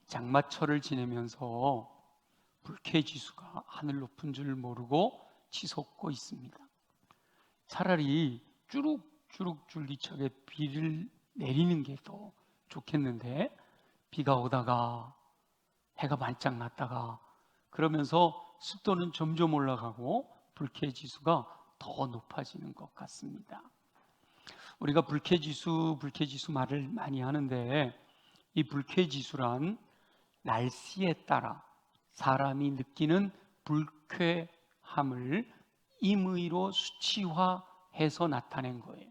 장마철을 지내면서 불쾌지수가 하늘 높은 줄 모르고 치솟고 있습니다. 차라리 주룩주룩 줄기차게 비를 내리는 게 더 좋겠는데, 비가 오다가 해가 반짝 났다가 그러면서 습도는 점점 올라가고 불쾌지수가 더 높아지는 것 같습니다. 우리가 불쾌지수 말을 많이 하는데, 이 불쾌지수란 날씨에 따라 사람이 느끼는 불쾌함을 임의로 수치화해서 나타낸 거예요.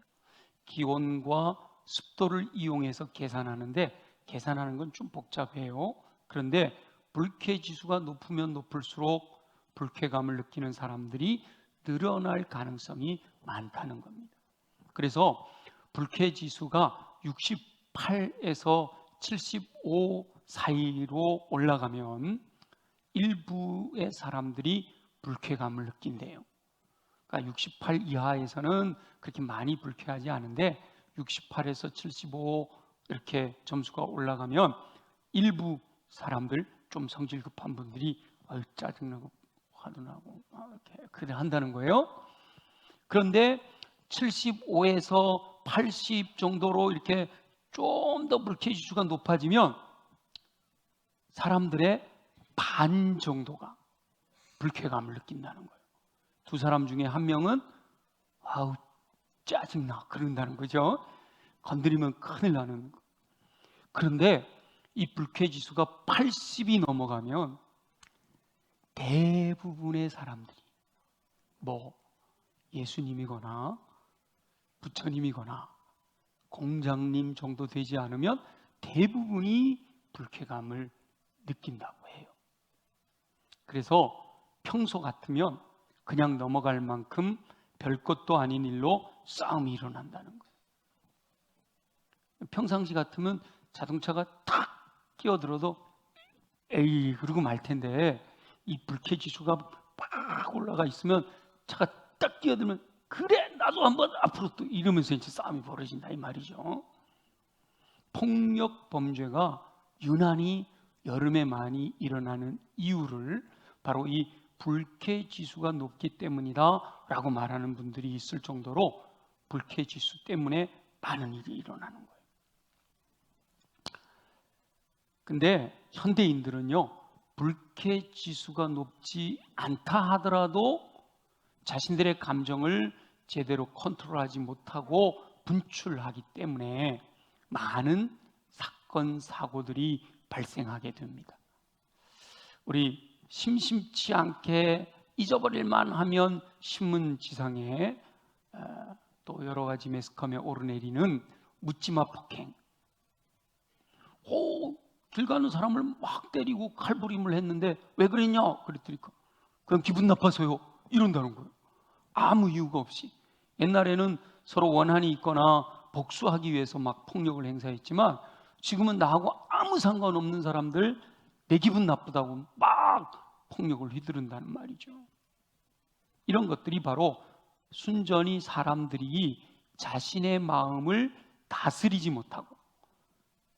기온과 습도를 이용해서 계산하는데, 계산하는 건 좀 복잡해요. 그런데 불쾌지수가 높으면 높을수록 불쾌감을 느끼는 사람들이 늘어날 가능성이 많다는 겁니다. 그래서 불쾌지수가 68에서 75 사이로 올라가면 일부의 사람들이 불쾌감을 느낀대요. 그러니까 68 이하에서는 그렇게 많이 불쾌하지 않은데 68에서 75 이렇게 점수가 올라가면 일부 사람들, 좀 성질 급한 분들이 짜증나고 화도 나고 이렇게 그래 한다는 거예요. 그런데 75에서 80 정도로 이렇게 좀 더 불쾌지수가 높아지면 사람들의 반 정도가 불쾌감을 느낀다는 거예요. 두 사람 중에 한 명은 아우 짜증나 그런다는 거죠. 건드리면 큰일 나는 거. 그런데 이 불쾌지수가 80이 넘어가면 대부분의 사람들이 예수님이거나 부처님이거나 공장님 정도 되지 않으면 대부분이 불쾌감을 느낀다고 해요. 그래서 평소 같으면 그냥 넘어갈 만큼 별것도 아닌 일로 싸움이 일어난다는 거예요. 평상시 같으면 자동차가 탁 끼어들어도 에이 그러고 말 텐데, 이 불쾌지수가 막 올라가 있으면 차가 딱 끼어들면 그래 나도 한번 앞으로 또 이러면서 이제 싸움이 벌어진다 이 말이죠. 폭력 범죄가 유난히 여름에 많이 일어나는 이유를 바로 이 불쾌지수가 높기 때문이다 라고 말하는 분들이 있을 정도로 불쾌지수 때문에 많은 일이 일어나는 거예요. 근데 현대인들은요, 불쾌지수가 높지 않다 하더라도 자신들의 감정을 제대로 컨트롤하지 못하고 분출하기 때문에 많은 사건, 사고들이 발생하게 됩니다. 우리 심심치 않게 잊어버릴만 하면 신문지상에 또 여러 가지 매스컴에 오르내리는 묻지마 폭행, 길 가는 사람을 막 때리고 칼부림을 했는데 왜 그랬냐 그랬더니 그냥 기분 나빠서요 이런다는 거예요. 아무 이유가 없이. 옛날에는 서로 원한이 있거나 복수하기 위해서 막 폭력을 행사했지만 지금은 나하고 아무 상관없는 사람들 내 기분 나쁘다고 막 폭력을 휘두른다는 말이죠. 이런 것들이 바로 순전히 사람들이 자신의 마음을 다스리지 못하고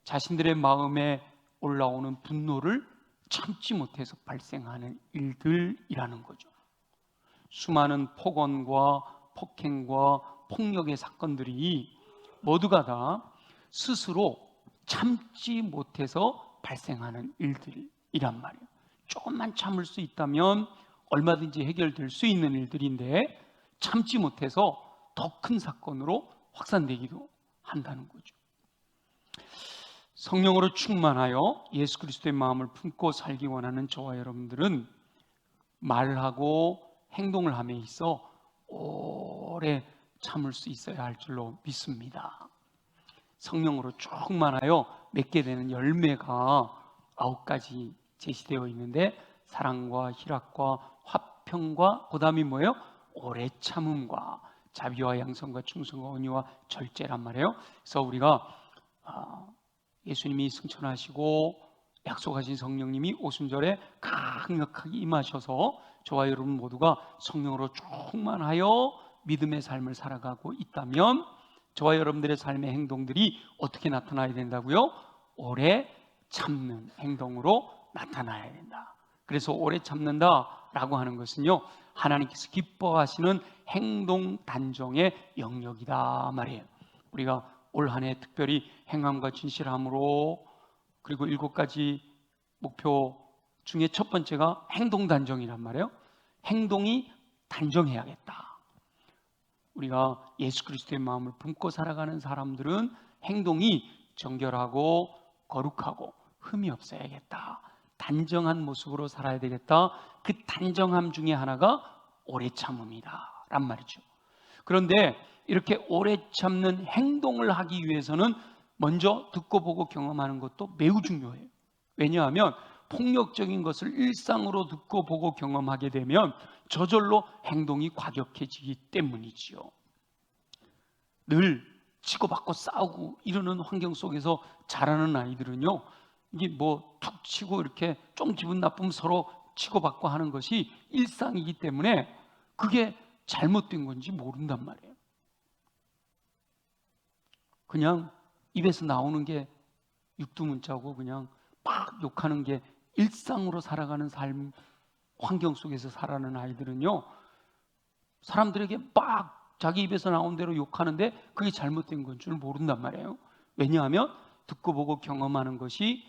자신들의 마음에 올라오는 분노를 참지 못해서 발생하는 일들이라는 거죠. 수많은 폭언과 폭행과 폭력의 사건들이 모두가 다 스스로 참지 못해서 발생하는 일들이란 말이에요. 조금만 참을 수 있다면 얼마든지 해결될 수 있는 일들인데 참지 못해서 더 큰 사건으로 확산되기도 한다는 거죠. 성령으로 충만하여 예수 그리스도의 마음을 품고 살기 원하는 저와 여러분들은 말하고 행동을 함에 있어 오래 참을 수 있어야 할 줄로 믿습니다. 성령으로 충만하여 맺게 되는 열매가 9가지 제시되어 있는데 사랑과 희락과 화평과 그 다음이 뭐예요? 오래 참음과 자비와 양선과 충성과 온유와 절제란 말이에요. 그래서 우리가 예수님이 승천하시고 약속하신 성령님이 오순절에 강력하게 임하셔서 저와 여러분 모두가 성령으로 충만하여 믿음의 삶을 살아가고 있다면 저와 여러분들의 삶의 행동들이 어떻게 나타나야 된다고요? 오래 참는 행동으로 나타나야 된다. 그래서 오래 참는다라고 하는 것은요, 하나님께서 기뻐하시는 행동 단정의 영역이다 말이에요. 우리가 올 한 해 특별히 행함과 진실함으로, 그리고 7가지 목표 중에 첫 번째가 행동 단정이란 말이에요. 행동이 단정해야겠다. 우리가 예수 그리스도의 마음을 품고 살아가는 사람들은 행동이 정결하고 거룩하고 흠이 없어야겠다. 단정한 모습으로 살아야 되겠다. 그 단정함 중에 하나가 오래 참음이다 란 말이죠. 그런데 이렇게 오래 참는 행동을 하기 위해서는 먼저 듣고 보고 경험하는 것도 매우 중요해요. 왜냐하면 폭력적인 것을 일상으로 듣고 보고 경험하게 되면 저절로 행동이 과격해지기 때문이지요. 늘 치고받고 싸우고 이러는 환경 속에서 자라는 아이들은요, 이게 뭐 툭 치고 이렇게 좀 기분 나쁘면 서로 치고받고 하는 것이 일상이기 때문에 그게 잘못된 건지 모른단 말이에요. 그냥 입에서 나오는 게 육두문자고 그냥 막 욕하는 게 일상으로 살아가는 삶 환경 속에서 살아가는 아이들은요, 사람들에게 막 자기 입에서 나온 대로 욕하는데 그게 잘못된 건 줄 모른단 말이에요. 왜냐하면 듣고 보고 경험하는 것이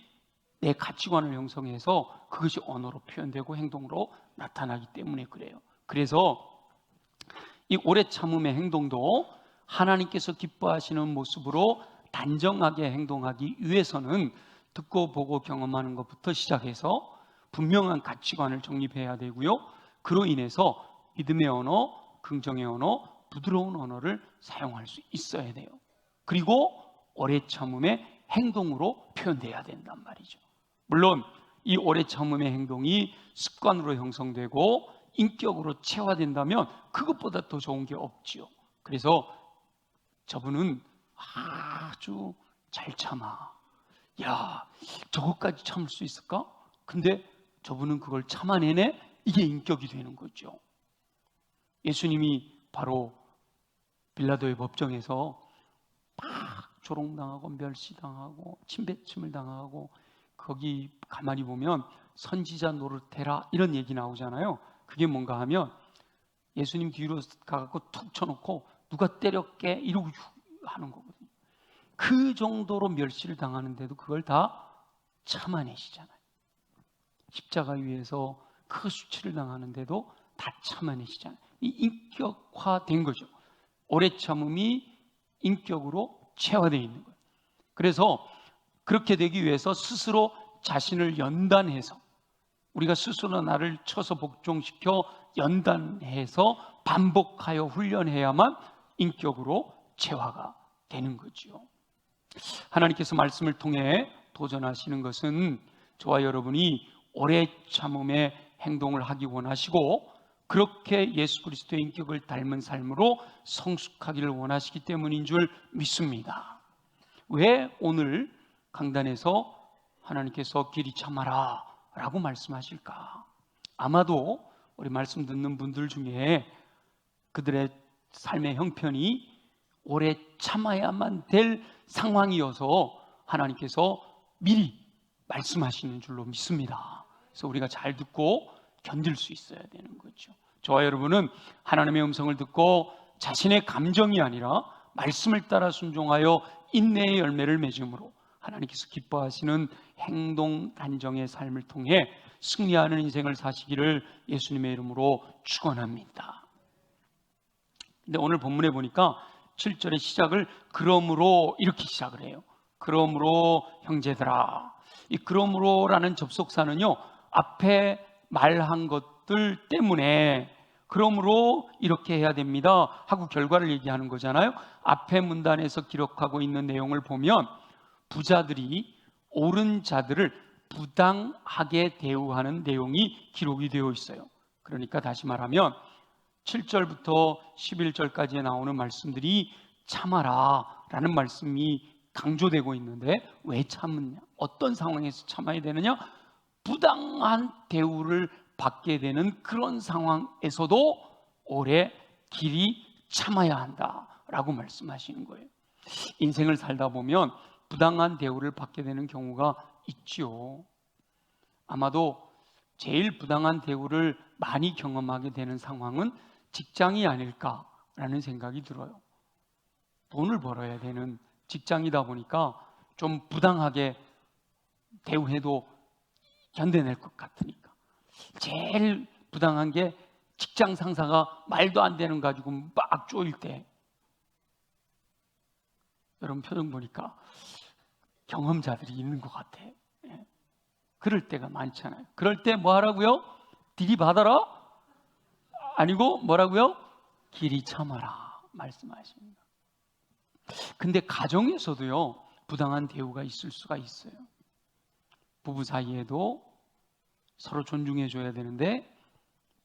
내 가치관을 형성해서 그것이 언어로 표현되고 행동으로 나타나기 때문에 그래요. 그래서 이 오래 참음의 행동도 하나님께서 기뻐하시는 모습으로 단정하게 행동하기 위해서는 듣고 보고 경험하는 것부터 시작해서 분명한 가치관을 정립해야 되고요. 그로 인해서 믿음의 언어, 긍정의 언어, 부드러운 언어를 사용할 수 있어야 돼요. 그리고 오래 참음의 행동으로 표현돼야 된단 말이죠. 물론 이 오래 참음의 행동이 습관으로 형성되고 인격으로 체화된다면 그것보다 더 좋은 게 없지요. 그래서 저분은 아주 잘 참아. 야, 저것까지 참을 수 있을까? 근데 저분은 그걸 참아내네? 이게 인격이 되는 거죠. 예수님이 바로 빌라도의 법정에서 막 조롱당하고 멸시당하고 침뱉음을 당하고, 거기 가만히 보면 선지자 노릇해라 이런 얘기 나오잖아요. 그게 뭔가 하면 예수님 뒤로 가갖고 툭 쳐놓고 누가 때렸게 이러고 하는 거거든요. 그 정도로 멸시를 당하는데도 그걸 다 참아내시잖아요. 십자가 위에서 그 수치를 당하는데도 다 참아내시잖아요. 이 인격화된 거죠. 오래 참음이 인격으로 체화되어 있는 거예요. 그래서 그렇게 되기 위해서 스스로 자신을 연단해서, 우리가 스스로 나를 쳐서 복종시켜 연단해서 반복하여 훈련해야만 인격으로 체화가 되는 거죠. 하나님께서 말씀을 통해 도전하시는 것은 저와 여러분이 오래 참음의 행동을 하기 원하시고, 그렇게 예수 그리스도의 인격을 닮은 삶으로 성숙하기를 원하시기 때문인 줄 믿습니다. 왜 오늘 강단에서 하나님께서 길이 참아라 라고 말씀하실까? 아마도 우리 말씀 듣는 분들 중에 그들의 삶의 형편이 오래 참아야만 될 상황이어서 하나님께서 미리 말씀하시는 줄로 믿습니다. 그래서 우리가 잘 듣고 견딜 수 있어야 되는 거죠. 저와 여러분은 하나님의 음성을 듣고 자신의 감정이 아니라 말씀을 따라 순종하여 인내의 열매를 맺음으로 하나님께서 기뻐하시는 행동 단정의 삶을 통해 승리하는 인생을 사시기를 예수님의 이름으로 축원합니다. 근데 오늘 본문에 보니까 7절의 시작을 그러므로 이렇게 시작을 해요. 그러므로 형제들아. 이 그러므로라는 접속사는요, 앞에 말한 것들 때문에 그러므로 이렇게 해야 됩니다 하고 결과를 얘기하는 거잖아요. 앞에 문단에서 기록하고 있는 내용을 보면 부자들이 옳은 자들을 부당하게 대우하는 내용이 기록이 되어 있어요. 그러니까 다시 말하면 7절부터 11절까지에 나오는 말씀들이 참아라 라는 말씀이 강조되고 있는데, 왜 참느냐? 어떤 상황에서 참아야 되느냐? 부당한 대우를 받게 되는 그런 상황에서도 오래 길이 참아야 한다라고 말씀하시는 거예요. 인생을 살다 보면 부당한 대우를 받게 되는 경우가 있지요. 아마도 제일 부당한 대우를 많이 경험하게 되는 상황은 직장이 아닐까라는 생각이 들어요. 돈을 벌어야 되는 직장이다 보니까 좀 부당하게 대우해도 견뎌낼 것 같으니까. 제일 부당한 게 직장 상사가 말도 안 되는 거 가지고 막 쪼일 때. 여러분 표정 보니까 경험자들이 있는 것 같아. 예. 그럴 때가 많잖아요. 그럴 때 뭐 하라고요? 들이받아라? 아니고 뭐라고요? 길이 참아라 말씀하십니다. 근데 가정에서도요, 부당한 대우가 있을 수가 있어요. 부부 사이에도 서로 존중해 줘야 되는데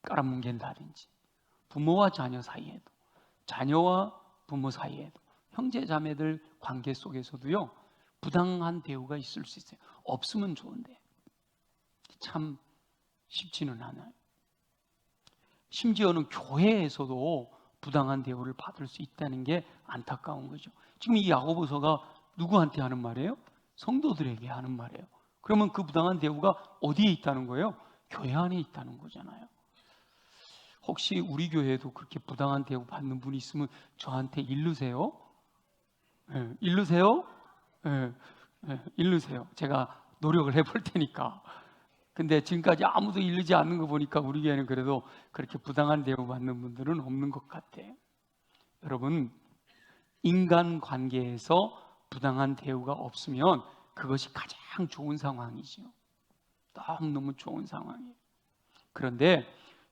깔아뭉갠다든지, 부모와 자녀 사이에도, 자녀와 부모 사이에도, 형제 자매들 관계 속에서도요, 부당한 대우가 있을 수 있어요. 없으면 좋은데 참 쉽지는 않아요. 심지어는 교회에서도 부당한 대우를 받을 수 있다는 게 안타까운 거죠. 지금 이 야고보서가 누구한테 하는 말이에요? 성도들에게 하는 말이에요. 그러면 그 부당한 대우가 어디에 있다는 거예요? 교회 안에 있다는 거잖아요. 혹시 우리 교회에도 그렇게 부당한 대우 받는 분이 있으면 저한테 일르세요. 네, 일르세요. 네, 네, 일르세요. 제가 노력을 해볼 테니까. 근데 지금까지 아무도 일르지 않는 거 보니까 우리 교회는 그래도 그렇게 부당한 대우 받는 분들은 없는 것 같아요. 여러분, 인간관계에서 부당한 대우가 없으면 그것이 가장 좋은 상황이죠. 너무너무 좋은 상황이에요. 그런데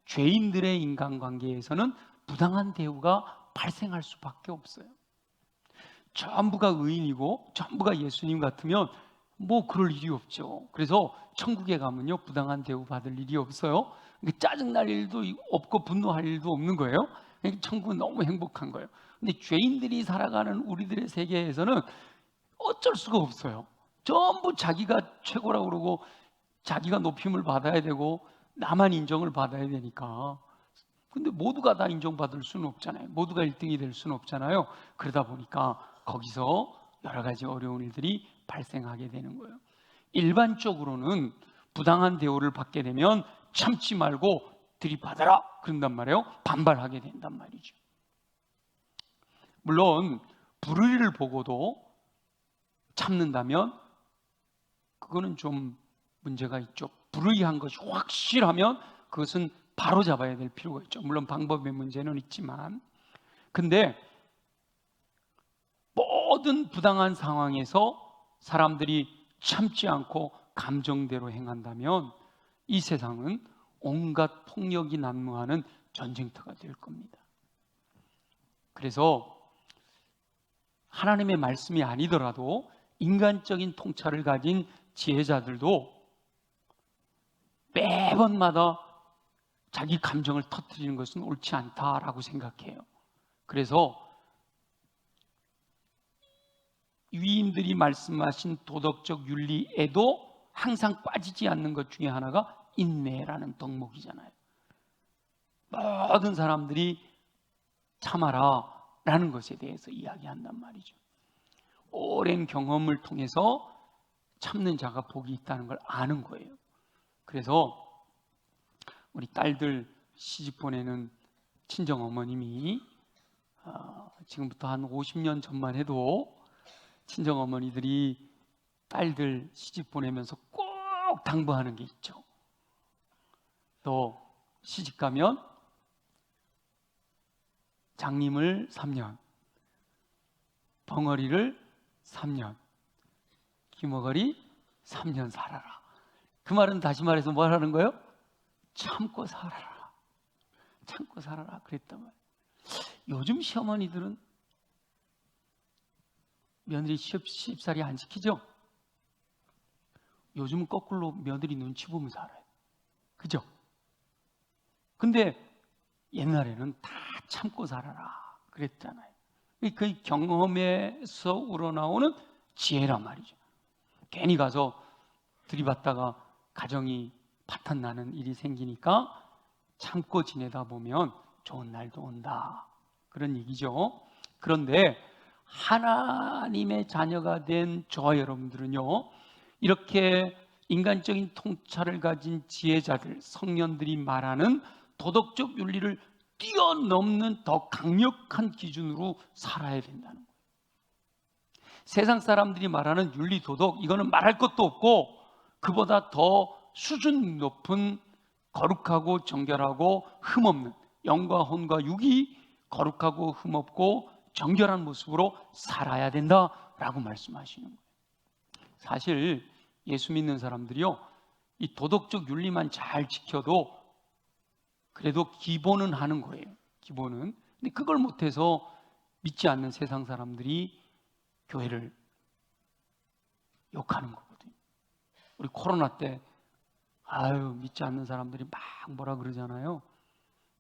죄인들의 인간관계에서는 부당한 대우가 발생할 수밖에 없어요. 전부가 의인이고 전부가 예수님 같으면 뭐 그럴 일이 없죠. 그래서 천국에 가면요, 부당한 대우 받을 일이 없어요. 짜증날 일도 없고 분노할 일도 없는 거예요. 천국은 너무 행복한 거예요. 근데 죄인들이 살아가는 우리들의 세계에서는 어쩔 수가 없어요. 전부 자기가 최고라고 그러고 자기가 높임을 받아야 되고 나만 인정을 받아야 되니까. 근데 모두가 다 인정받을 수는 없잖아요. 모두가 1등이 될 수는 없잖아요. 그러다 보니까 거기서 여러 가지 어려운 일들이 발생하게 되는 거예요. 일반적으로는 부당한 대우를 받게 되면 참지 말고 들이받아라 그런단 말이에요. 반발하게 된단 말이죠. 물론 불의를 보고도 참는다면 그거는 좀 문제가 있죠. 불의한 것이 확실하면 그것은 바로 잡아야 될 필요가 있죠. 물론 방법의 문제는 있지만. 근데 모든 부당한 상황에서 사람들이 참지 않고 감정대로 행한다면 이 세상은 온갖 폭력이 난무하는 전쟁터가 될 겁니다. 그래서 하나님의 말씀이 아니더라도 인간적인 통찰을 가진 지혜자들도 매번마다 자기 감정을 터뜨리는 것은 옳지 않다라고 생각해요. 그래서 위인들이 말씀하신 도덕적 윤리에도 항상 빠지지 않는 것 중에 하나가 인내라는 덕목이잖아요. 모든 사람들이 참아라 라는 것에 대해서 이야기한단 말이죠. 오랜 경험을 통해서 참는 자가 복이 있다는 걸 아는 거예요. 그래서 우리 딸들 시집 보내는 친정 어머님이 지금부터 한 50년 전만 해도 친정 어머니들이 딸들 시집 보내면서 꼭 당부하는 게 있죠. 너 시집 가면 장님을 3년, 벙어리를 3년, 귀머거리 3년 살아라. 그 말은 다시 말해서 뭘 하는 거예요? 참고 살아라. 참고 살아라 그랬단 말이에요. 요즘 시어머니들은 며느리 시집살이 안 시키죠? 요즘은 거꾸로 며느리 눈치 보면서 살아요. 그죠? 근데 옛날에는 다 참고 살아라 그랬잖아요. 그 경험에서 우러나오는 지혜란 말이죠. 괜히 가서 들이받다가 가정이 파탄 나는 일이 생기니까 참고 지내다 보면 좋은 날도 온다 그런 얘기죠. 그런데 하나님의 자녀가 된 저와 여러분들은요, 이렇게 인간적인 통찰을 가진 지혜자들, 성년들이 말하는 도덕적 윤리를 뛰어넘는 더 강력한 기준으로 살아야 된다는 거예요. 세상 사람들이 말하는 윤리, 도덕, 이거는 말할 것도 없고 그보다 더 수준 높은 거룩하고 정결하고 흠없는, 영과 혼과 육이 거룩하고 흠없고 정결한 모습으로 살아야 된다라고 말씀하시는 거예요. 사실 예수 믿는 사람들이요, 이 도덕적 윤리만 잘 지켜도 그래도 기본은 하는 거예요. 기본은. 근데 그걸 못해서 믿지 않는 세상 사람들이 교회를 욕하는 거거든요. 우리 코로나 때 믿지 않는 사람들이 막 뭐라 그러잖아요.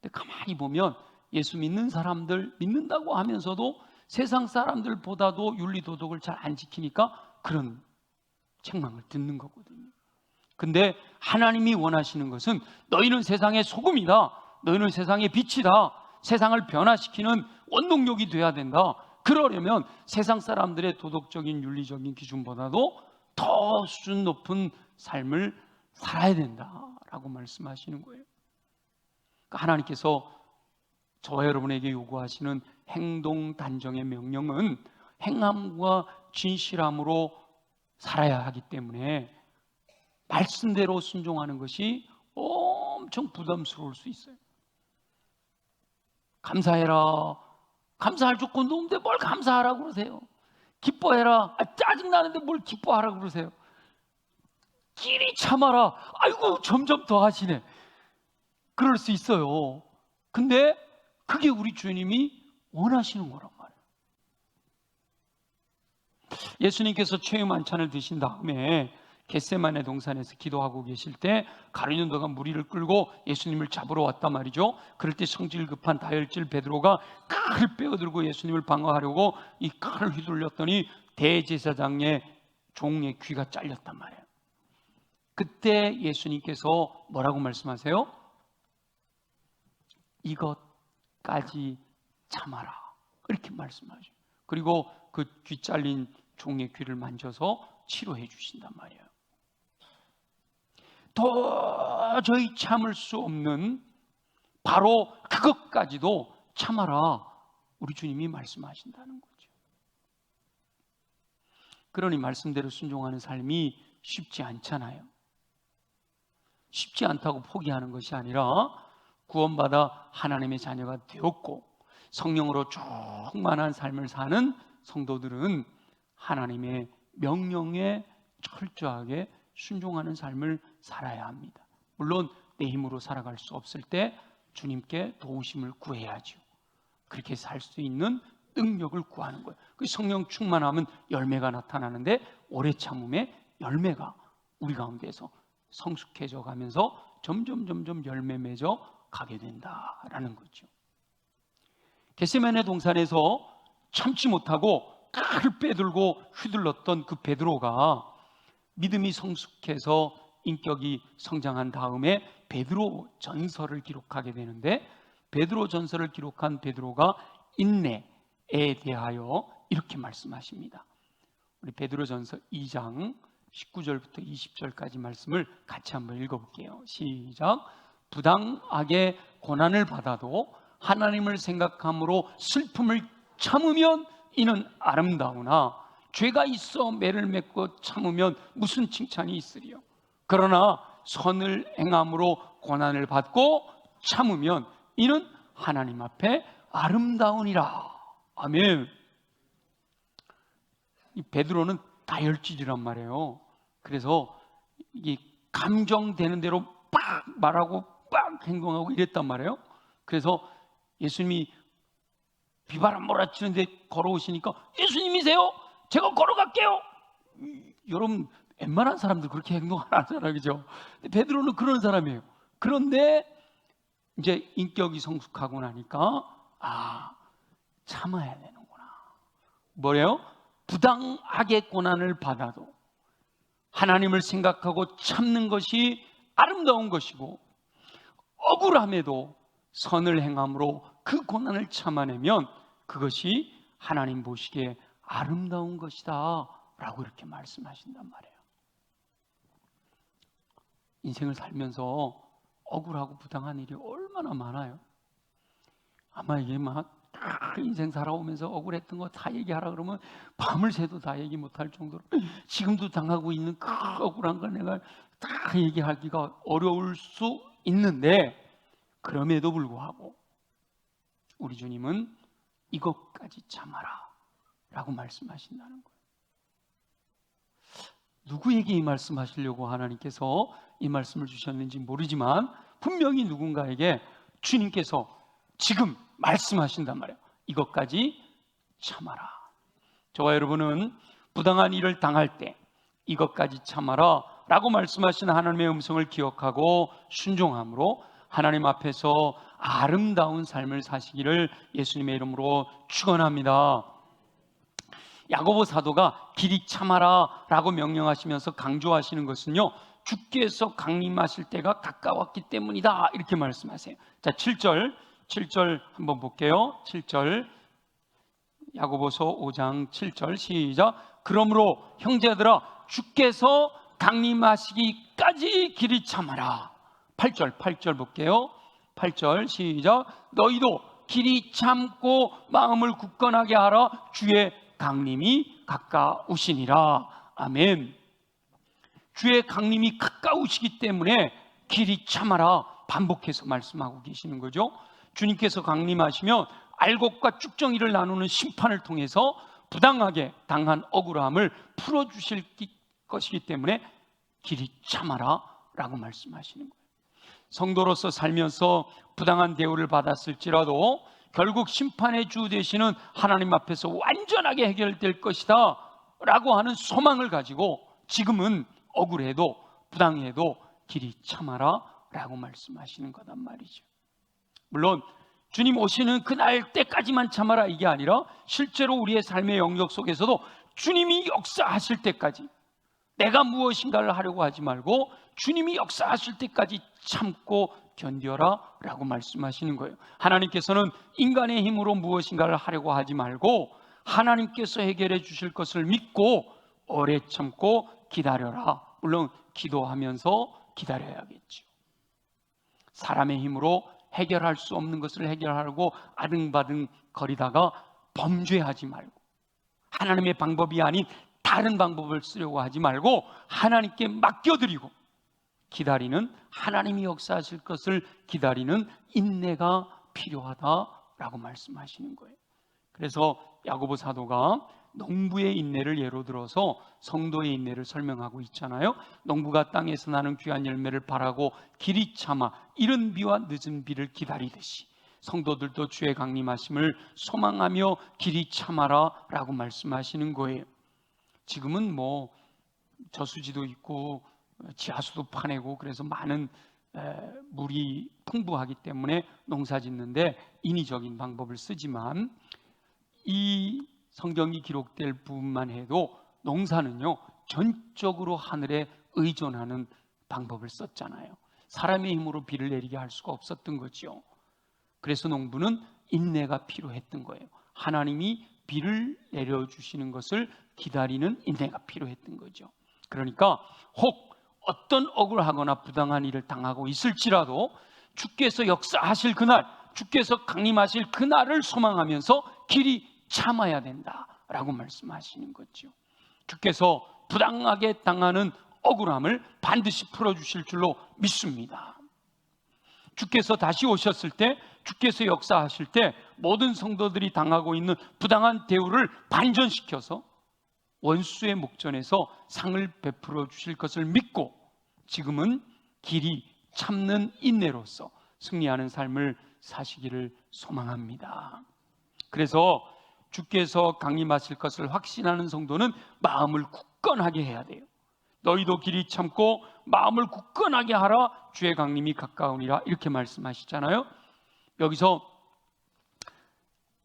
근데 가만히 보면 예수 믿는 사람들, 믿는다고 하면서도 세상 사람들보다도 윤리 도덕을 잘 안 지키니까 그런 책망을 듣는 거거든요. 근데 하나님이 원하시는 것은 너희는 세상의 소금이다, 너희는 세상의 빛이다, 세상을 변화시키는 원동력이 돼야 된다. 그러려면 세상 사람들의 도덕적인 윤리적인 기준보다도 더 수준 높은 삶을 살아야 된다라고 말씀하시는 거예요. 그러니까 하나님께서 저와 여러분에게 요구하시는 행동 단정의 명령은 행함과 진실함으로 살아야 하기 때문에 말씀대로 순종하는 것이 엄청 부담스러울 수 있어요. 감사해라. 감사할 조건도 없는데 뭘 감사하라고 그러세요? 기뻐해라. 짜증나는데 뭘 기뻐하라고 그러세요? 끼리 참아라. 아이고 점점 더 하시네. 그럴 수 있어요. 근데 그게 우리 주님이 원하시는 거란 말이에요. 예수님께서 최후 만찬을 드신 다음에 겟세마네 동산에서 기도하고 계실 때 가룟 유다가 무리를 끌고 예수님을 잡으러 왔단 말이죠. 그럴 때 성질 급한 다혈질 베드로가 칼을 빼어들고 예수님을 방어하려고 이 칼을 휘둘렸더니 대제사장의 종의 귀가 잘렸단 말이에요. 그때 예수님께서 뭐라고 말씀하세요? 이것까지 참아라, 이렇게 말씀하죠. 그리고 그 귀 잘린 종의 귀를 만져서 치료해 주신단 말이에요. 도저히 참을 수 없는 바로 그것까지도 참아라, 우리 주님이 말씀하신다는 거죠. 그러니 말씀대로 순종하는 삶이 쉽지 않잖아요. 쉽지 않다고 포기하는 것이 아니라 구원받아 하나님의 자녀가 되었고 성령으로 충만한 삶을 사는 성도들은 하나님의 명령에 철저하게 순종하는 삶을 살아야 합니다. 물론 내 힘으로 살아갈 수 없을 때 주님께 도우심을 구해야죠. 그렇게 살 수 있는 능력을 구하는 거예요. 그 성령 충만하면 열매가 나타나는데 오래 참음의 열매가 우리 가운데서 성숙해져 가면서 점점 열매 맺어 가게 된다라는 거죠. 겟세마네 동산에서 참지 못하고 칼을 빼들고 휘둘렀던 그 베드로가 믿음이 성숙해서 인격이 성장한 다음에 베드로 전서를 기록하게 되는데, 베드로 전서를 기록한 베드로가 인내에 대하여 이렇게 말씀하십니다. 우리 베드로 전서 2장 19절부터 20절까지 말씀을 같이 한번 읽어볼게요. 시작. 부당하게 고난을 받아도 하나님을 생각함으로 슬픔을 참으면 이는 아름다우나 죄가 있어 매를 맺고 참으면 무슨 칭찬이 있으리요. 그러나 선을 행함으로 고난을 받고 참으면 이는 하나님 앞에 아름다우니라. 아멘. 이 베드로는 다혈질이란 말이에요. 그래서 이 감정되는 대로 빡 말하고 빡 행동하고 이랬단 말이에요. 그래서 예수님이 비바람 몰아치는데 걸어오시니까 예수님이세요? 제가 걸어갈게요. 여러분 웬만한 사람들 그렇게 행동 안 하잖아요, 그죠? 베드로는 그런 사람이에요. 그런데 이제 인격이 성숙하고 나니까 참아야 되는구나. 뭐래요? 부당하게 고난을 받아도 하나님을 생각하고 참는 것이 아름다운 것이고, 억울함에도 선을 행함으로 그 고난을 참아내면 그것이 하나님 보시기에 아름다운 것이다 라고 이렇게 말씀하신단 말이에요. 인생을 살면서 억울하고 부당한 일이 얼마나 많아요. 아마 이게 막 인생 살아오면서 억울했던 거 다 얘기하라 그러면 밤을 새도 다 얘기 못할 정도로, 지금도 당하고 있는 그 억울한 걸 내가 다 얘기하기가 어려울 수 있는데, 그럼에도 불구하고 우리 주님은 이것까지 참아라 라고 말씀하신다는 거예요. 누구에게 이 말씀하시려고 하나님께서 이 말씀을 주셨는지 모르지만 분명히 누군가에게 주님께서 지금 말씀하신단 말이에요. 이것까지 참아라. 저와 여러분은 부당한 일을 당할 때 이것까지 참아라 라고 말씀하신 하나님의 음성을 기억하고 순종함으로 하나님 앞에서 아름다운 삶을 사시기를 예수님의 이름으로 축원합니다. 야고보 사도가 길이 참아라 라고 명령하시면서 강조하시는 것은요, 주께서 강림하실 때가 가까웠기 때문이다 이렇게 말씀하세요. 자, 7절 한번 볼게요. 7절, 야고보서 5장 7절 시작. 그러므로 형제들아, 주께서 강림하시기까지 길이 참아라. 8절 볼게요. 8절 시작. 너희도 길이 참고 마음을 굳건하게 하라. 주의 강림이 가까우시니라. 아멘. 주의 강림이 가까우시기 때문에 길이 참아라 반복해서 말씀하고 계시는 거죠. 주님께서 강림하시면 알곡과 쭉정이를 나누는 심판을 통해서 부당하게 당한 억울함을 풀어주실 것이기 때문에 길이 참아라 라고 말씀하시는 거예요. 성도로서 살면서 부당한 대우를 받았을지라도 결국 심판의 주 되시는 하나님 앞에서 완전하게 해결될 것이다 라고 하는 소망을 가지고 지금은 억울해도 부당해도 길이 참아라 라고 말씀하시는 거단 말이죠. 물론 주님 오시는 그날 때까지만 참아라 이게 아니라 실제로 우리의 삶의 영역 속에서도 주님이 역사하실 때까지 내가 무엇인가를 하려고 하지 말고 주님이 역사하실 때까지 참고 견뎌라 라고 말씀하시는 거예요. 하나님께서는 인간의 힘으로 무엇인가를 하려고 하지 말고 하나님께서 해결해 주실 것을 믿고 오래 참고 기다려라. 물론 기도하면서 기다려야겠죠. 사람의 힘으로 해결할 수 없는 것을 해결하려고 아등바등 거리다가 범죄하지 말고 하나님의 방법이 아닌 다른 방법을 쓰려고 하지 말고 하나님께 맡겨드리고 기다리는, 하나님이 역사하실 것을 기다리는 인내가 필요하다라고 말씀하시는 거예요. 그래서 야고보 사도가 농부의 인내를 예로 들어서 성도의 인내를 설명하고 있잖아요. 농부가 땅에서 나는 귀한 열매를 바라고 길이 참아 이른 비와 늦은 비를 기다리듯이 성도들도 주의 강림하심을 소망하며 길이 참아라 라고 말씀하시는 거예요. 지금은 뭐 저수지도 있고 지하수도 파내고 그래서 많은 물이 풍부하기 때문에 농사 짓는데 인위적인 방법을 쓰지만 이 성경이 기록될 부분만 해도 농사는요 전적으로 하늘에 의존하는 방법을 썼잖아요. 사람의 힘으로 비를 내리게 할 수가 없었던 거죠. 그래서 농부는 인내가 필요했던 거예요. 하나님이 비를 내려주시는 것을 기다리는 인내가 필요했던 거죠. 그러니까 혹 어떤 억울하거나 부당한 일을 당하고 있을지라도 주께서 역사하실 그날, 주께서 강림하실 그날을 소망하면서 길이 참아야 된다라고 말씀하시는 거죠. 주께서 부당하게 당하는 억울함을 반드시 풀어주실 줄로 믿습니다. 주께서 다시 오셨을 때, 주께서 역사하실 때 모든 성도들이 당하고 있는 부당한 대우를 반전시켜서 원수의 목전에서 상을 베풀어 주실 것을 믿고 지금은 길이 참는 인내로서 승리하는 삶을 사시기를 소망합니다. 그래서 주께서 강림하실 것을 확신하는 성도는 마음을 굳건하게 해야 돼요. 너희도 길이 참고 마음을 굳건하게 하라. 주의 강림이 가까우니라 이렇게 말씀하시잖아요. 여기서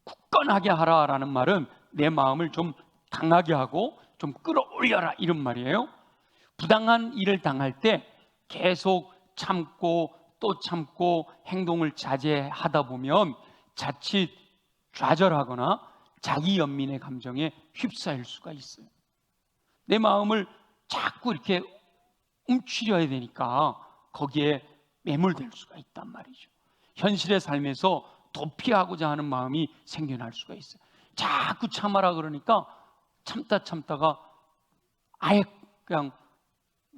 굳건하게 하라라는 말은 내 마음을 좀 강하게 하고 좀 끌어올려라 이런 말이에요. 부당한 일을 당할 때 계속 참고 또 참고 행동을 자제하다 보면 자칫 좌절하거나 자기 연민의 감정에 휩싸일 수가 있어요. 내 마음을 자꾸 이렇게 움츠려야 되니까 거기에 매몰될 수가 있단 말이죠. 현실의 삶에서 도피하고자 하는 마음이 생겨날 수가 있어요. 자꾸 참아라 그러니까 참다가 아예 그냥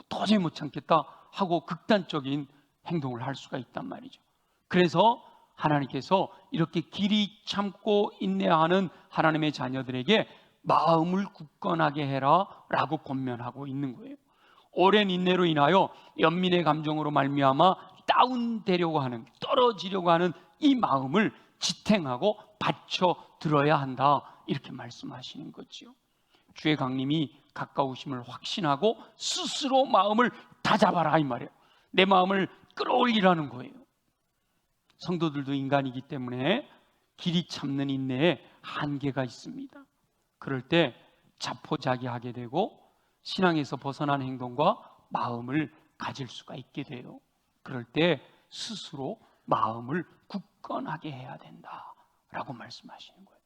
도저히 못 참겠다 하고 극단적인 행동을 할 수가 있단 말이죠. 그래서 하나님께서 이렇게 길이 참고 인내하는 하나님의 자녀들에게 마음을 굳건하게 해라 라고 권면하고 있는 거예요. 오랜 인내로 인하여 연민의 감정으로 말미암아 다운되려고 하는, 떨어지려고 하는 이 마음을 지탱하고 받쳐 들어야 한다, 이렇게 말씀하시는 거죠. 주의 강림이 가까우심을 확신하고 스스로 마음을 다잡아라 이 말이에요. 내 마음을 끌어올리라는 거예요. 성도들도 인간이기 때문에 길이 참는 인내에 한계가 있습니다. 그럴 때 자포자기하게 되고 신앙에서 벗어난 행동과 마음을 가질 수가 있게 돼요. 그럴 때 스스로 마음을 굳건하게 해야 된다라고 말씀하시는 거예요.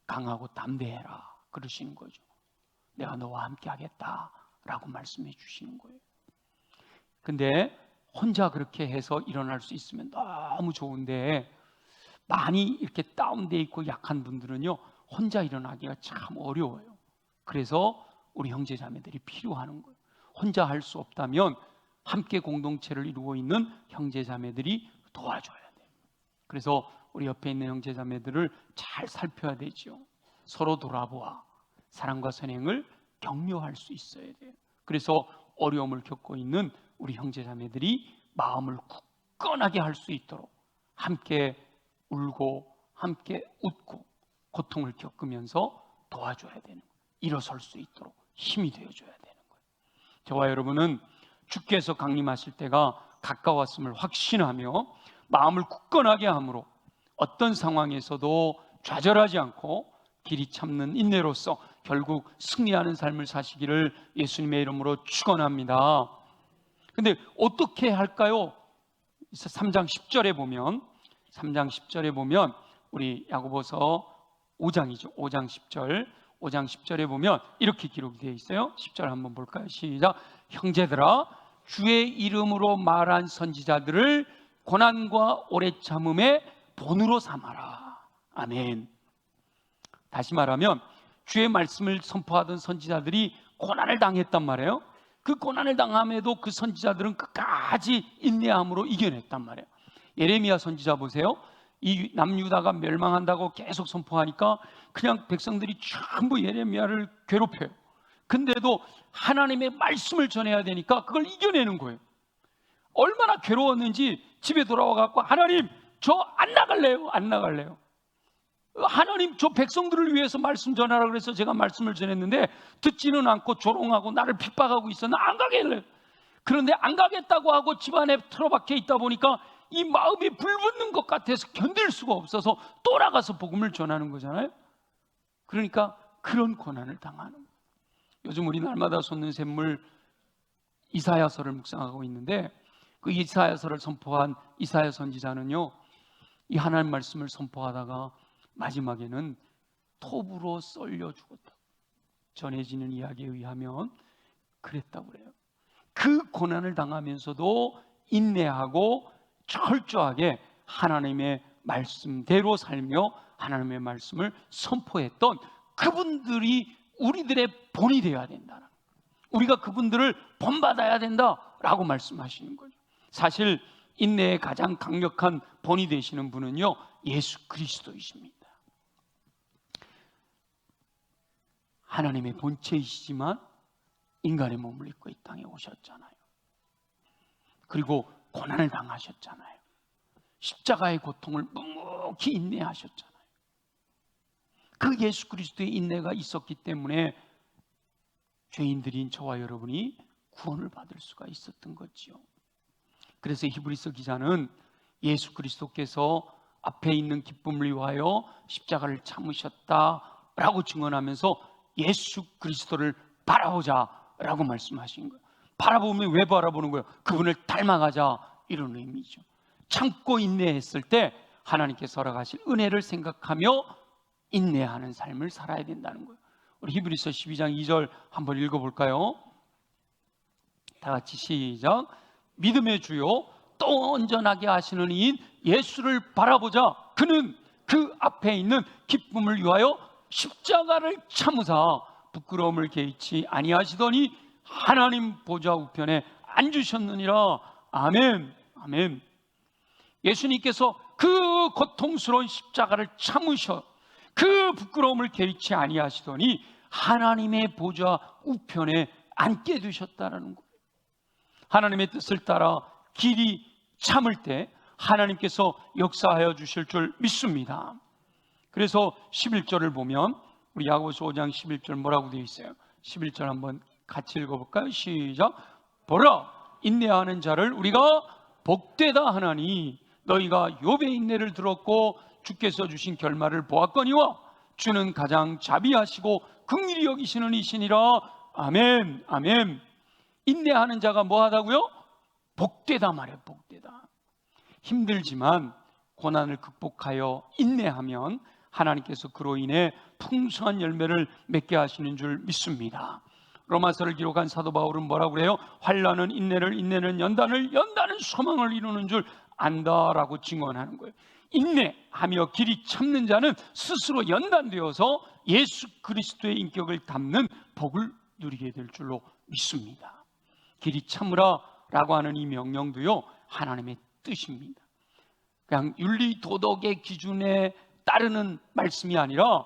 강하고 담대해라 그러시는 거죠. 내가 너와 함께 하겠다라고 말씀해 주시는 거예요. 근데 혼자 그렇게 해서 일어날 수 있으면 너무 좋은데, 많이 이렇게 다운돼 있고 약한 분들은요, 혼자 일어나기가 참 어려워요. 그래서 우리 형제자매들이 필요하는 거예요. 혼자 할 수 없다면 함께 공동체를 이루고 있는 형제자매들이 도와줘야 돼요. 그래서 우리 옆에 있는 형제자매들을 잘 살펴야 되죠. 서로 돌아보아 사랑과 선행을 격려할 수 있어야 돼요. 그래서 어려움을 겪고 있는 우리 형제자매들이 마음을 굳건하게 할 수 있도록 함께 울고 함께 웃고 고통을 겪으면서 도와줘야 되는 거예요. 일어설 수 있도록 힘이 되어줘야 되는 거예요. 저와 여러분은 주께서 강림하실 때가 가까웠음을 확신하며 마음을 굳건하게 함으로 어떤 상황에서도 좌절하지 않고 길이 참는 인내로서 결국 승리하는 삶을 사시기를 예수님의 이름으로 축원합니다. 근데 어떻게 할까요? 3장 10절에 보면 우리 야고보서 5장이죠. 5장 10절에 보면 이렇게 기록이 되어 있어요. 10절 한번 볼까요? 시작. 형제들아, 주의 이름으로 말한 선지자들을 고난과 오래 참음의 본으로 삼아라. 아멘. 다시 말하면 주의 말씀을 선포하던 선지자들이 고난을 당했단 말이에요. 그 고난을 당함에도 그 선지자들은 끝까지 인내함으로 이겨냈단 말이에요. 예레미야 선지자 보세요. 이 남유다가 멸망한다고 계속 선포하니까 그냥 백성들이 전부 예레미야를 괴롭혀요. 근데도 하나님의 말씀을 전해야 되니까 그걸 이겨내는 거예요. 얼마나 괴로웠는지 집에 돌아와 갖고 하나님, 저 안 나갈래요. 하나님, 저 백성들을 위해서 말씀 전하라 그래서 제가 말씀을 전했는데 듣지는 않고 조롱하고 나를 핍박하고 있어. 나 안 가겠래. 그런데 안 가겠다고 하고 집안에 틀어박혀 있다 보니까 이 마음이 불붙는 것 같아서 견딜 수가 없어서 또 나가서 복음을 전하는 거잖아요. 그러니까 그런 고난을 당하는 거예요. 요즘 우리 날마다 솟는 샘물 이사야서를 묵상하고 있는데, 그 이사야서를 선포한 이사야 선지자는요, 이 하나님 말씀을 선포하다가 마지막에는 톱으로 썰려 죽었다. 전해지는 이야기에 의하면 그랬다고 그래요. 그 고난을 당하면서도 인내하고 철저하게 하나님의 말씀대로 살며 하나님의 말씀을 선포했던 그분들이 우리들의 본이 되어야 된다. 우리가 그분들을 본받아야 된다라고 말씀하시는 거죠. 사실 인내의 가장 강력한 본이 되시는 분은요, 예수 그리스도이십니다. 하나님의 본체이시지만 인간의 몸을 입고 이 땅에 오셨잖아요. 그리고 고난을 당하셨잖아요. 십자가의 고통을 묵묵히 인내하셨잖아요. 그 예수 그리스도의 인내가 있었기 때문에 죄인들인 저와 여러분이 구원을 받을 수가 있었던 거지요. 그래서 히브리서 기자는 예수 그리스도께서 앞에 있는 기쁨을 위하여 십자가를 참으셨다라고 증언하면서 예수 그리스도를 바라보자라고 말씀하신 거예요. 바라보면 왜 바라보는 거예요? 그분을 닮아가자, 이런 의미죠. 참고 인내했을 때 하나님께서 허락하실 은혜를 생각하며 인내하는 삶을 살아야 된다는 거예요. 우리 히브리서 12장 2절 한번 읽어볼까요? 다 같이 시작. 믿음의 주요 또 온전하게 하시는 이인 예수를 바라보자. 그는 그 앞에 있는 기쁨을 위하여 십자가를 참으사 부끄러움을 개의치 아니하시더니 하나님 보좌 우편에 앉으셨느니라. 아멘. 아멘. 예수님께서 그 고통스러운 십자가를 참으셔 그 부끄러움을 개의치 아니하시더니 하나님의 보좌 우편에 앉게 되셨다라는 거예요. 하나님의 뜻을 따라 길이 참을 때 하나님께서 역사하여 주실 줄 믿습니다. 그래서 11절을 보면 우리 야고보서 5장 11절 뭐라고 되어 있어요? 11절 한번 같이 읽어볼까요? 시작. 보라, 인내하는 자를 우리가 복되다 하나니 너희가 욥의 인내를 들었고 주께서 주신 결말을 보았거니와 주는 가장 자비하시고 긍휼히 여기시는 이시니라. 아멘. 아멘. 인내하는 자가 뭐하다고요? 복되다 말이에요. 복되다. 힘들지만 고난을 극복하여 인내하면 하나님께서 그로 인해 풍성한 열매를 맺게 하시는 줄 믿습니다. 로마서를 기록한 사도 바울은 뭐라고 그래요? 환난은 인내를, 인내는 연단을, 연단은 소망을 이루는 줄 안다라고 증언하는 거예요. 인내하며 길이 참는 자는 스스로 연단되어서 예수 그리스도의 인격을 담는 복을 누리게 될 줄로 믿습니다. 길이 참으라 라고 하는 이 명령도요, 하나님의 뜻입니다. 그냥 윤리 도덕의 기준에 따르는 말씀이 아니라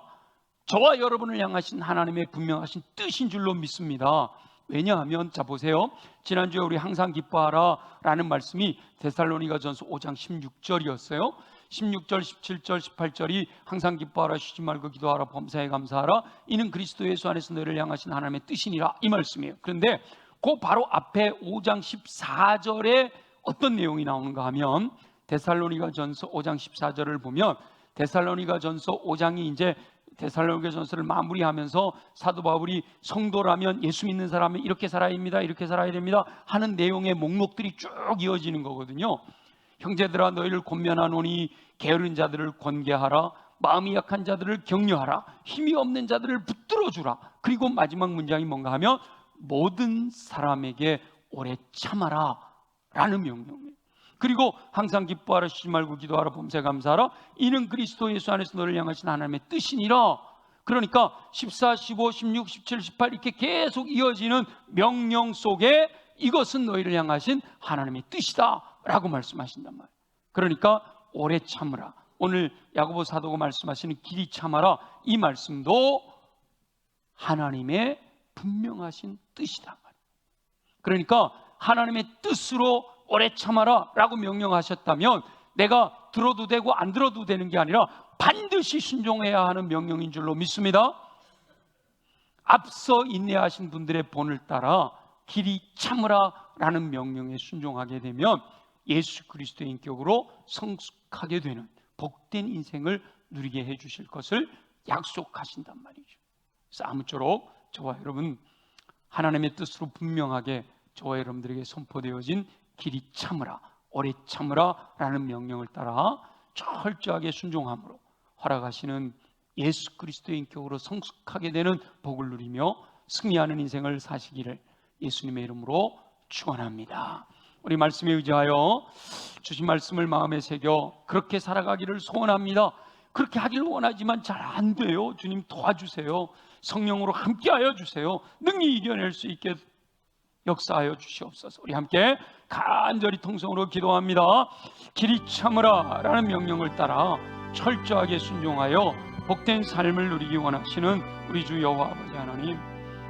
저와 여러분을 향하신 하나님의 분명하신 뜻인 줄로 믿습니다. 왜냐하면 자 보세요. 지난주에 우리 항상 기뻐하라 라는 말씀이 데살로니가전서 5장 16절이었어요 16절, 17절, 18절이 항상 기뻐하라, 쉬지 말고 기도하라, 범사에 감사하라, 이는 그리스도 예수 안에서 너희를 향하신 하나님의 뜻이니라, 이 말씀이에요. 그런데 그 바로 앞에 5장 14절에 어떤 내용이 나오는가 하면 데살로니가전서 5장 14절을 보면 데살로니가전서 5장이 이제 데살로니가전서를 마무리하면서 사도 바울이 성도라면, 예수 믿는 사람은 이렇게 살아야 됩니다, 이렇게 살아야 됩니다 하는 내용의 목록들이 쭉 이어지는 거거든요. 형제들아, 너희를 권면하노니 게으른 자들을 권계하라, 마음이 약한 자들을 격려하라, 힘이 없는 자들을 붙들어주라. 그리고 마지막 문장이 뭔가 하면 모든 사람에게 오래 참아라 라는 명령이에요. 그리고 항상 기뻐하라, 쉬지 말고 기도하라, 범사에 감사하라, 이는 그리스도 예수 안에서 너를 향하신 하나님의 뜻이니라. 그러니까 14, 15, 16, 17, 18 이렇게 계속 이어지는 명령 속에 이것은 너희를 향하신 하나님의 뜻이다 라고 말씀하신단 말이에요. 그러니까 오래 참으라, 오늘 야고보 사도가 말씀하시는 길이 참아라, 이 말씀도 하나님의 분명하신 뜻이다 말이에요. 그러니까 하나님의 뜻으로 오래 참아라 라고 명령하셨다면 내가 들어도 되고 안 들어도 되는 게 아니라 반드시 순종해야 하는 명령인 줄로 믿습니다. 앞서 인내하신 분들의 본을 따라 길이 참으라 라는 명령에 순종하게 되면 예수 그리스도의 인격으로 성숙하게 되는 복된 인생을 누리게 해주실 것을 약속하신단 말이죠. 그래서 아무쪼록 저와 여러분 하나님의 뜻으로 분명하게 저와 여러분들에게 선포되어진 길이 참으라, 오래 참으라 라는 명령을 따라 철저하게 순종함으로 허락하시는 예수 그리스도의 인격으로 성숙하게 되는 복을 누리며 승리하는 인생을 사시기를 예수님의 이름으로 축원합니다. 우리 말씀에 의지하여 주신 말씀을 마음에 새겨 그렇게 살아가기를 소원합니다. 그렇게 하기를 원하지만 잘 안 돼요. 주님 도와주세요. 성령으로 함께하여 주세요. 능히 이겨낼 수 있게 역사하여 주시옵소서. 우리 함께 간절히 통성으로 기도합니다. 길이 참으라 라는 명령을 따라 철저하게 순종하여 복된 삶을 누리기 원하시는 우리 주 여호와 아버지 하나님,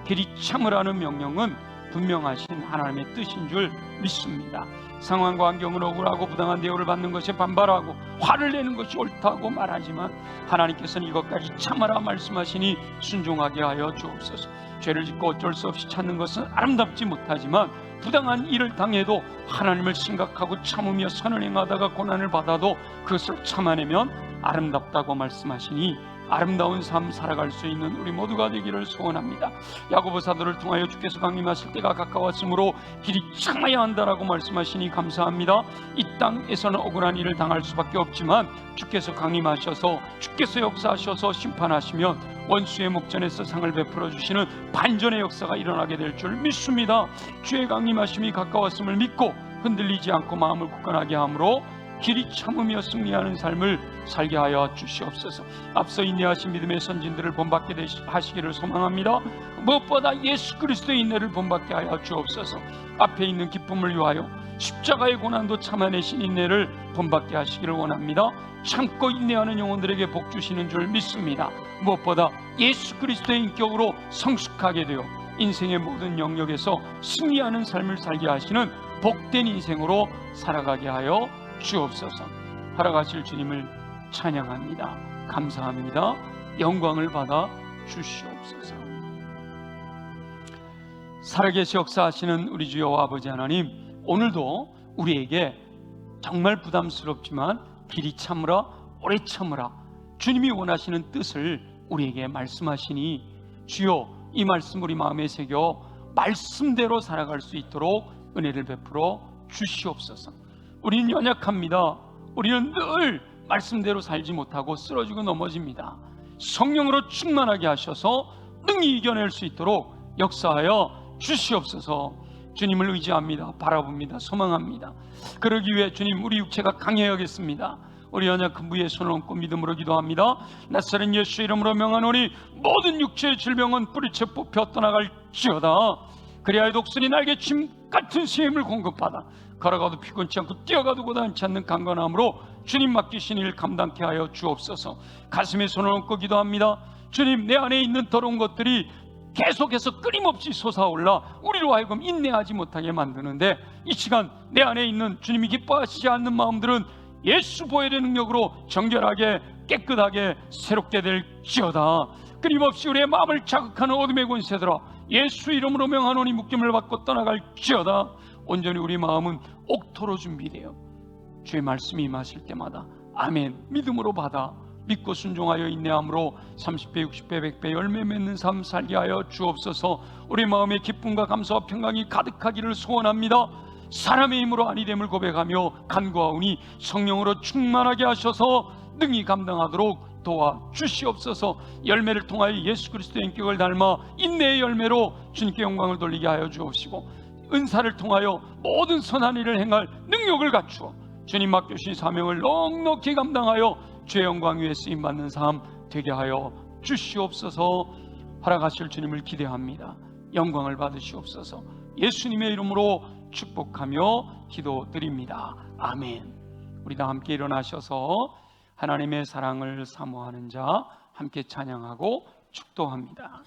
길이 참으라는 명령은 분명하신 하나님의 뜻인 줄 믿습니다. 상황과 환경은 억울하고 부당한 대우를 받는 것에 반발하고 화를 내는 것이 옳다고 말하지만 하나님께서는 이것까지 참아라 말씀하시니 순종하게 하여 주옵소서. 죄를 짓고 어쩔 수 없이 찾는 것은 아름답지 못하지만 부당한 일을 당해도 하나님을 생각하고 참으며 선을 행하다가 고난을 받아도 그것을 참아내면 아름답다고 말씀하시니 아름다운 삶 살아갈 수 있는 우리 모두가 되기를 소원합니다. 야고보 사도를 통하여 주께서 강림하실 때가 가까웠으므로 길이 참아야 한다라고 말씀하시니 감사합니다. 이 땅에서는 억울한 일을 당할 수밖에 없지만 주께서 강림하셔서 주께서 역사하셔서 심판하시면 원수의 목전에서 상을 베풀어 주시는 반전의 역사가 일어나게 될 줄 믿습니다. 주의 강림하심이 가까웠음을 믿고 흔들리지 않고 마음을 굳건하게 함으로 길이 참으며 승리하는 삶을 살게 하여 주시옵소서. 앞서 인내하신 믿음의 선진들을 본받게 하시기를 소망합니다. 무엇보다 예수 그리스도의 인내를 본받게 하여 주옵소서. 앞에 있는 기쁨을 위하여 십자가의 고난도 참아내신 인내를 본받게 하시기를 원합니다. 참고 인내하는 영혼들에게 복 주시는 줄 믿습니다. 무엇보다 예수 그리스도의 인격으로 성숙하게 되어 인생의 모든 영역에서 승리하는 삶을 살게 하시는 복된 인생으로 살아가게 하여 주옵소서. 살아가실 주님을 찬양합니다. 감사합니다. 영광을 받아 주시옵소서. 살아계시 역사하시는 우리 주여 아버지 하나님, 오늘도 우리에게 정말 부담스럽지만 길이 참으라, 오래 참으라, 주님이 원하시는 뜻을 우리에게 말씀하시니 주여 이 말씀 우리 마음에 새겨 말씀대로 살아갈 수 있도록 은혜를 베풀어 주시옵소서. 우리는 연약합니다. 우리는 늘 말씀대로 살지 못하고 쓰러지고 넘어집니다. 성령으로 충만하게 하셔서 능히 이겨낼 수 있도록 역사하여 주시옵소서. 주님을 의지합니다. 바라봅니다. 소망합니다. 그러기 위해 주님, 우리 육체가 강해야겠습니다. 우리 연약한 부위에 손을 얹고 믿음으로 기도합니다. 나사렛 예수 이름으로 명하노니 모든 육체의 질병은 뿌리채 뽑혀 떠나갈지어다. 그리하여 독수리 날개침 같은 힘을 공급받아 걸어가도 피곤치 않고 뛰어가도 고단치 않는 강건함으로 주님 맡기신 일 감당케 하여 주옵소서. 가슴에 손을 얹고 기도합니다. 주님, 내 안에 있는 더러운 것들이 계속해서 끊임없이 솟아올라 우리로 하여금 인내하지 못하게 만드는데, 이 시간 내 안에 있는 주님이 기뻐하시지 않는 마음들은 예수 보혈의 능력으로 정결하게 깨끗하게 새롭게 될지어다. 끊임없이 우리의 마음을 자극하는 어둠의 권세들아, 예수 이름으로 명하노니 묶임을 받고 떠나갈지어다. 온전히 우리 마음은 옥토로 준비되어 주의 말씀이 임하실 때마다 아멘 믿음으로 받아 믿고 순종하여 인내함으로 30배 60배 100배 열매 맺는 삶 살게 하여 주옵소서. 우리 마음에 기쁨과 감사와 평강이 가득하기를 소원합니다. 사람의 힘으로 아니됨을 고백하며 간구하오니 성령으로 충만하게 하셔서 능히 감당하도록 도와 주시옵소서. 열매를 통하여 예수 그리스도의 인격을 닮아 인내의 열매로 주님께 영광을 돌리게 하여 주옵시고, 은사를 통하여 모든 선한 일을 행할 능력을 갖추어 주님 맡겨주신 사명을 넉넉히 감당하여 주의 영광 위에 쓰임받는 삶 되게 하여 주시옵소서. 활약하실 주님을 기대합니다. 영광을 받으시옵소서. 예수님의 이름으로 축복하며 기도드립니다. 아멘. 우리 다 함께 일어나셔서 하나님의 사랑을 사모하는 자 함께 찬양하고 축도합니다.